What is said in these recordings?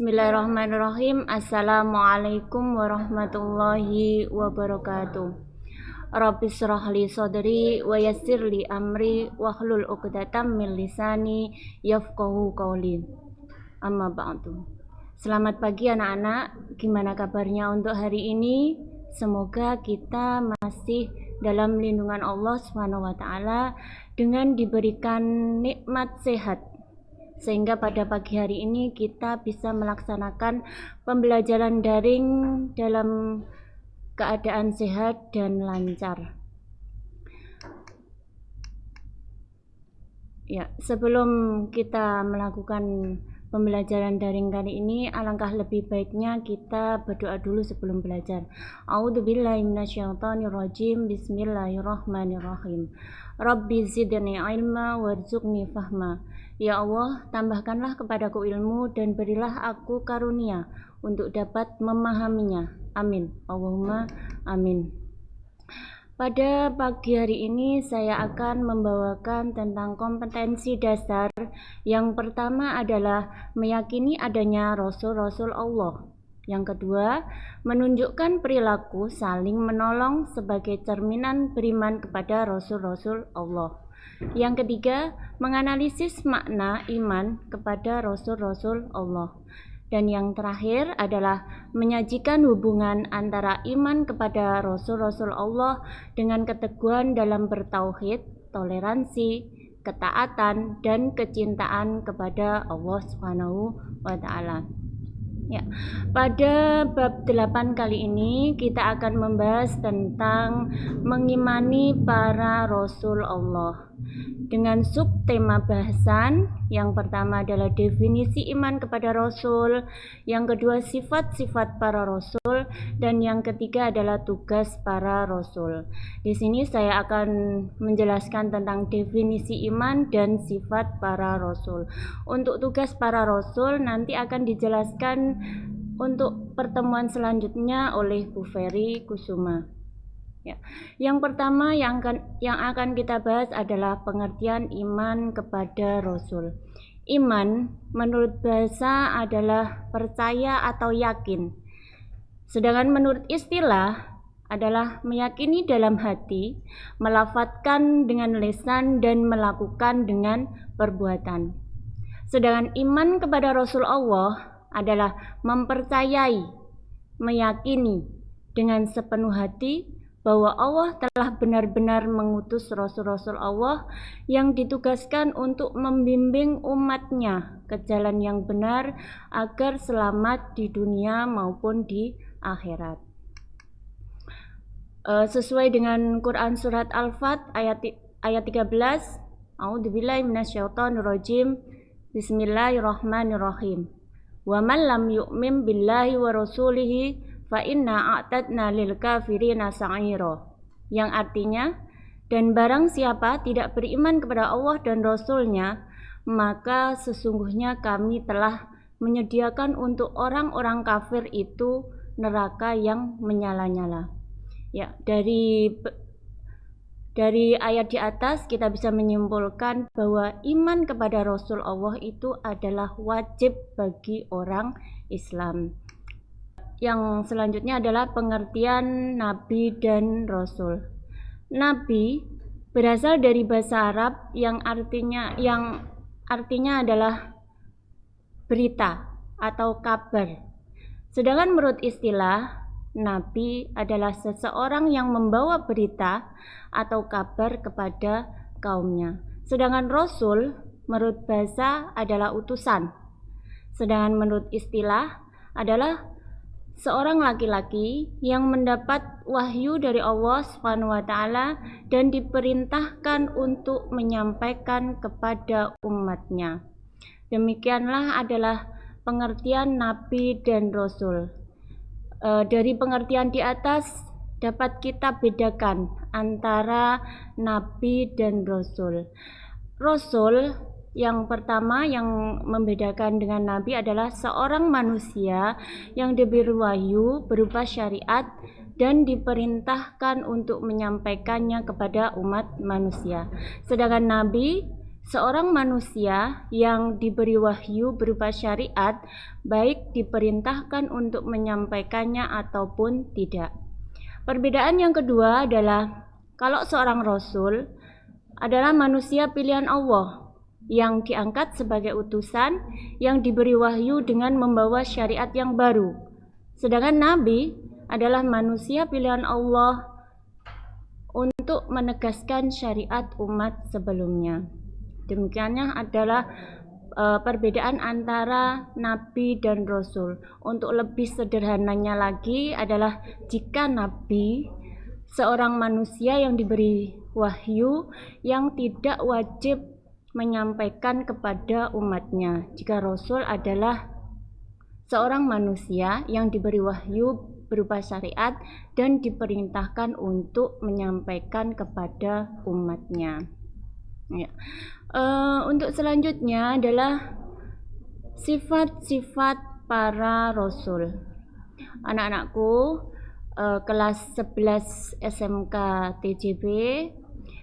Bismillahirrahmanirrahim. Assalamualaikum warahmatullahi wabarakatuh. Rabbi shrah li sadri wa yassir li amri wahlul 'uqdatam min lisani yafqahu qawli. Amma ba'du. Selamat pagi anak-anak. Gimana kabarnya untuk hari ini? Semoga kita masih dalam lindungan Allah Subhanahu wa taala dengan diberikan nikmat sehat, sehingga pada pagi hari ini kita bisa melaksanakan pembelajaran daring dalam keadaan sehat dan lancar. Ya, sebelum kita melakukan pembelajaran daring kali ini, alangkah lebih baiknya kita berdoa dulu sebelum belajar. A'udzubillahi minasyaitonirrajim. Bismillahirrahmanirrahim. Rabbi zidni ilma warzuqni fahma. Ya Allah, tambahkanlah kepadaku ilmu dan berilah aku karunia untuk dapat memahaminya. Amin. Allahumma amin. Pada pagi hari ini saya akan membawakan tentang kompetensi dasar. Yang pertama adalah meyakini adanya Rasul-Rasul Allah. Yang kedua, menunjukkan perilaku saling menolong sebagai cerminan beriman kepada Rasul-Rasul Allah. Yang ketiga, menganalisis makna iman kepada Rasul-Rasul Allah. Dan yang terakhir adalah menyajikan hubungan antara iman kepada Rasul-Rasul Allah dengan keteguhan dalam bertauhid, toleransi, ketaatan, dan kecintaan kepada Allah Subhanahu wa taala. Ya, pada bab 8 kali ini kita akan membahas tentang mengimani para Rasul Allah. Dengan subtema bahasan, yang pertama adalah definisi iman kepada Rasul, yang kedua sifat-sifat para Rasul, dan yang ketiga adalah tugas para Rasul. Di sini saya akan menjelaskan tentang definisi iman dan sifat para Rasul. Untuk tugas para Rasul nanti akan dijelaskan untuk pertemuan selanjutnya oleh Bu Ferry Kusuma. Ya. Yang pertama yang akan kita bahas adalah pengertian iman kepada Rasul. Iman menurut bahasa adalah percaya atau yakin. Sedangkan menurut istilah adalah meyakini dalam hati, melafadzkan dengan lisan dan melakukan dengan perbuatan. Sedangkan iman kepada Rasul Allah adalah mempercayai, meyakini dengan sepenuh hati bahwa Allah telah benar-benar mengutus Rasul-Rasul Allah yang ditugaskan untuk membimbing umatnya ke jalan yang benar agar selamat di dunia maupun di akhirat. Sesuai dengan Quran surat Al-Fat ayat 13, A'udzubillahi minasyaitonirrajim. Bismillahirrahmanirrahim. Wa man lam yu'min billahi wa rasulihi fa inna a'tadna lil kafirina sa'ira, yang artinya, dan barang siapa tidak beriman kepada Allah dan Rasulnya, maka sesungguhnya kami telah menyediakan untuk orang-orang kafir itu neraka yang menyala-nyala. Ya, dari ayat di atas kita bisa menyimpulkan bahwa iman kepada Rasul Allah itu adalah wajib bagi orang Islam. Yang selanjutnya adalah pengertian Nabi dan Rasul. Nabi berasal dari bahasa Arab yang artinya adalah berita atau kabar. Sedangkan menurut istilah, Nabi adalah seseorang yang membawa berita atau kabar kepada kaumnya. Sedangkan Rasul menurut bahasa adalah utusan. Sedangkan menurut istilah adalah seorang laki-laki yang mendapat wahyu dari Allah Subhanahu wa taala dan diperintahkan untuk menyampaikan kepada umatnya. Demikianlah adalah pengertian Nabi dan Rasul. Dari pengertian di atas dapat kita bedakan antara Nabi dan Rasul. Rasul yang pertama yang membedakan dengan Nabi adalah seorang manusia yang diberi wahyu berupa syariat dan diperintahkan untuk menyampaikannya kepada umat manusia. Sedangkan Nabi seorang manusia yang diberi wahyu berupa syariat baik diperintahkan untuk menyampaikannya ataupun tidak. Perbedaan yang kedua adalah kalau seorang rasul adalah manusia pilihan Allah yang diangkat sebagai utusan yang diberi wahyu dengan membawa syariat yang baru. Sedangkan nabi adalah manusia pilihan Allah untuk menegaskan syariat umat sebelumnya. Demikiannya adalah perbedaan antara nabi dan rasul. Untuk lebih sederhananya lagi adalah jika nabi seorang manusia yang diberi wahyu yang tidak wajib menyampaikan kepada umatnya. Jika rasul adalah seorang manusia yang diberi wahyu berupa syariat dan diperintahkan untuk menyampaikan kepada umatnya. Ya. Untuk selanjutnya adalah sifat-sifat para rasul. Anak-anakku, kelas 11 SMK TJB,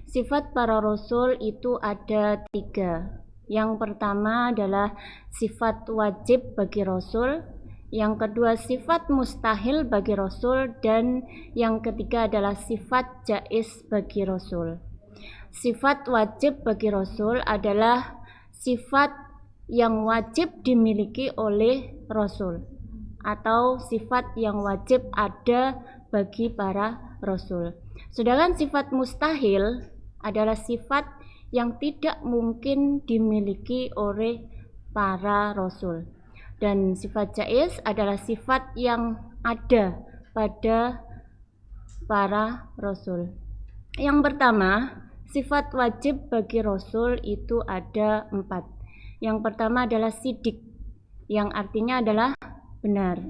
sifat para rasul itu ada 3. Yang pertama adalah sifat wajib bagi rasul, yang kedua sifat mustahil bagi rasul, dan yang ketiga adalah sifat jaiz bagi rasul. Sifat wajib bagi rasul adalah sifat yang wajib dimiliki oleh rasul atau sifat yang wajib ada bagi para rasul. Sedangkan sifat mustahil adalah sifat yang tidak mungkin dimiliki oleh para rasul. Dan sifat jaiz adalah sifat yang ada pada para rasul. Yang pertama, sifat wajib bagi rasul itu ada 4. Yang pertama adalah sidik, yang artinya adalah benar.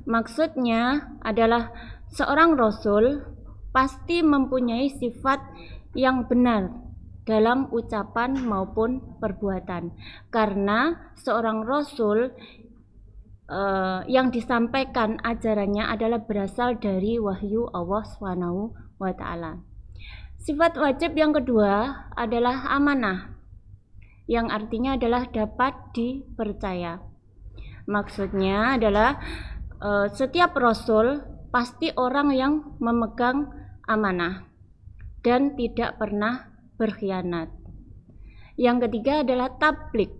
Maksudnya adalah seorang rasul pasti mempunyai sifat yang benar dalam ucapan maupun perbuatan, karena seorang rasul yang disampaikan ajarannya adalah berasal dari wahyu Allah SWT. Sifat wajib yang kedua adalah amanah, yang artinya adalah dapat dipercaya. Maksudnya adalah setiap rasul pasti orang yang memegang amanah dan tidak pernah berkhianat. Yang ketiga adalah tabligh,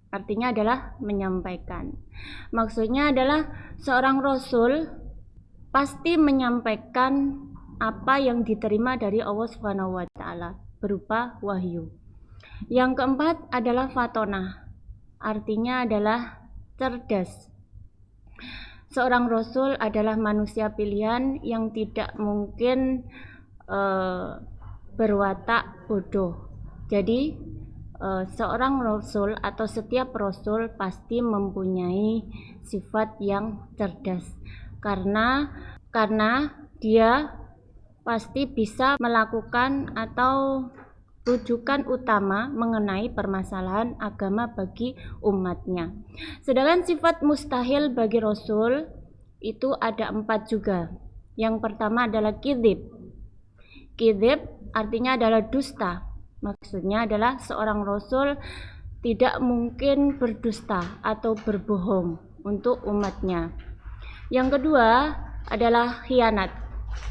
artinya adalah menyampaikan. Maksudnya adalah seorang rasul pasti menyampaikan apa yang diterima dari Allah SWT berupa wahyu. Yang keempat adalah fatonah, artinya adalah cerdas. Seorang rasul adalah manusia pilihan yang tidak mungkin berwatak bodoh. Jadi seorang rasul atau setiap rasul pasti mempunyai sifat yang cerdas, karena dia pasti bisa melakukan atau rujukan utama mengenai permasalahan agama bagi umatnya. Sedangkan sifat mustahil bagi rasul itu ada 4 juga. Yang pertama adalah kidzib. Kidzib artinya adalah dusta. Maksudnya adalah seorang rasul tidak mungkin berdusta atau berbohong untuk umatnya. Yang kedua adalah khianat,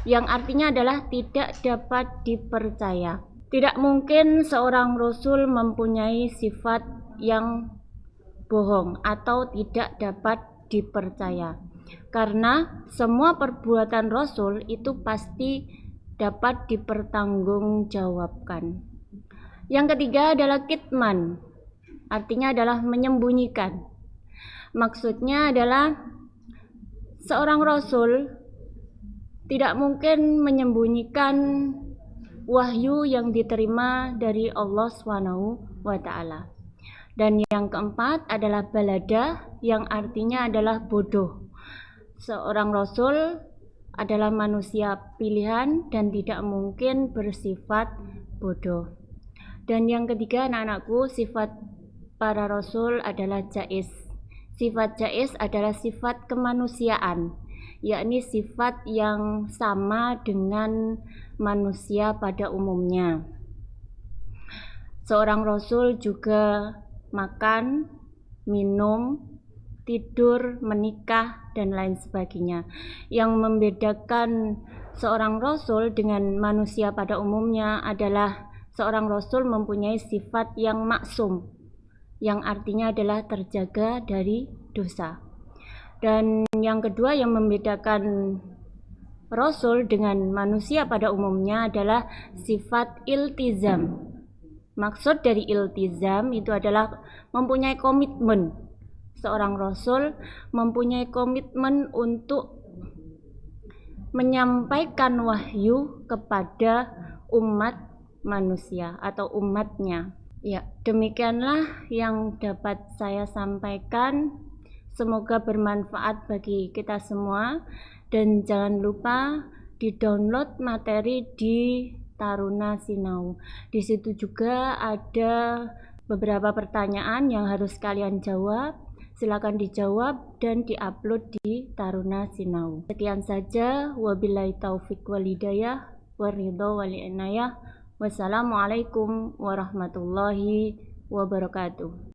yang artinya adalah tidak dapat dipercaya. Tidak mungkin seorang rasul mempunyai sifat yang bohong atau tidak dapat dipercaya, karena semua perbuatan rasul itu pasti dapat dipertanggungjawabkan. Yang ketiga adalah kitman, artinya adalah menyembunyikan. Maksudnya adalah seorang rasul tidak mungkin menyembunyikan wahyu yang diterima dari Allah SWT. Dan yang keempat adalah balada, yang artinya adalah bodoh. Seorang rasul adalah manusia pilihan dan tidak mungkin bersifat bodoh. Dan yang ketiga, anak-anakku, sifat para rasul adalah jaiz. Sifat jaiz adalah sifat kemanusiaan, yakni sifat yang sama dengan manusia pada umumnya. Seorang rasul juga makan, minum, tidur, menikah, dan lain sebagainya. Yang membedakan seorang rasul dengan manusia pada umumnya adalah seorang rasul mempunyai sifat yang maksum, yang artinya adalah terjaga dari dosa. Dan yang kedua yang membedakan rasul dengan manusia pada umumnya adalah sifat iltizam. Maksud dari iltizam itu adalah mempunyai komitmen. Seorang rasul mempunyai komitmen untuk menyampaikan wahyu kepada umat manusia atau umatnya. Ya, demikianlah yang dapat saya sampaikan. Semoga bermanfaat bagi kita semua, dan jangan lupa di-download materi di Taruna Sinau. Di situ juga ada beberapa pertanyaan yang harus kalian jawab. Silakan dijawab dan diupload di Taruna Sinau. Sekian saja, wabillahi taufik wal hidayah, waridho wal inayah. Wassalamualaikum warahmatullahi wabarakatuh.